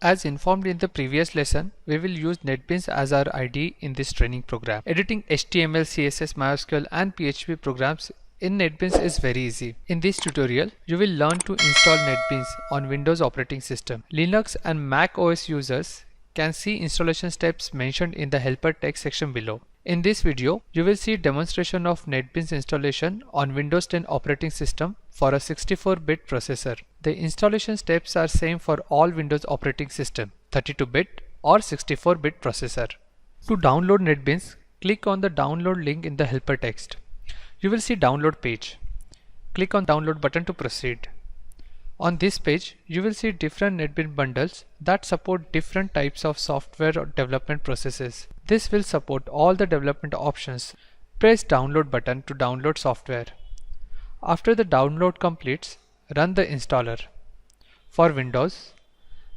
As informed in the previous lesson, we will use NetBeans as our IDE in this training program. Editing HTML, CSS, MySQL and PHP programs in NetBeans is very easy. In this tutorial, you will learn to install NetBeans on Windows operating system. Linux and Mac OS users can see installation steps mentioned in the helper text section below. In this video, you will see demonstration of NetBeans installation on Windows 10 operating system for a 64-bit processor. The installation steps are same for all Windows operating system, 32-bit or 64-bit processor. To download NetBeans, click on the download link in the helper text. You will see download page. Click on download button to proceed. On this page, you will see different NetBeans bundles that support different types of software or development processes. This will support all the development options. Press download button to download software. After the download completes, run the installer. For Windows,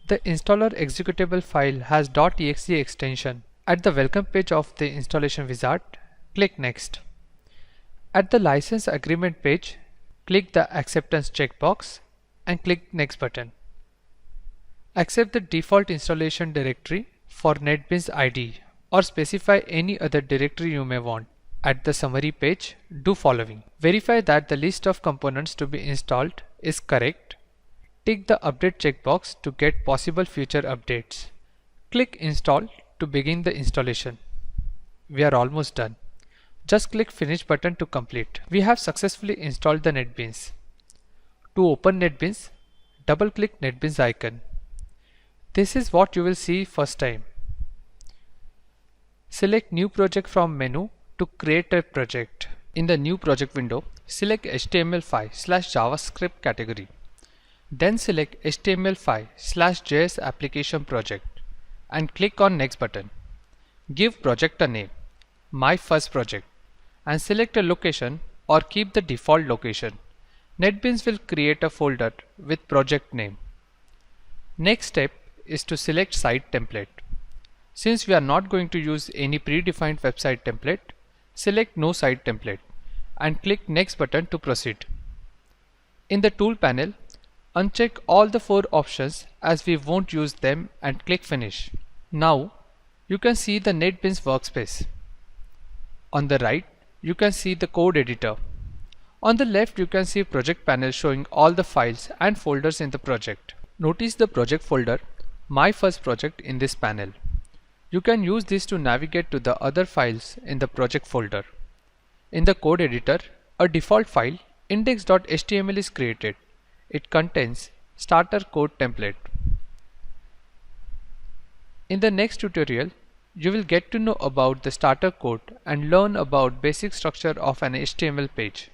the installer executable file has .exe extension. At the welcome page of the installation wizard, click Next. At the license agreement page, click the acceptance checkbox and click Next button. Accept the default installation directory for NetBeans IDE or specify any other directory you may want. At the summary page, do following. Verify that the list of components to be installed is correct. Tick the update checkbox to get possible future updates. Click install to begin the installation. We are almost done. Just click finish button to complete. We have successfully installed the NetBeans. To open NetBeans, double click NetBeans icon. This is what you will see first time. Select new project from menu to create a project. In the new project window, select HTML5/JavaScript category. Then select HTML5/JS application project and click on next button. Give project a name, my first project, and select a location or keep the default location. NetBeans will create a folder with project name. Next step is to select site template. Since we are not going to use any predefined website template, select no site template and click next button to proceed. In the tool panel, uncheck all the 4 options as we won't use them and click finish. Now you can see the NetBeans workspace. On the right, you can see the code editor. On the left, you can see project panel showing all the files and folders in the project. Notice the project folder, my first project, in this panel. You can use this to navigate to the other files in the project folder. In the code editor, a default file, index.html, is created. It contains starter code template. In the next tutorial, you will get to know about the starter code and learn about basic structure of an HTML page.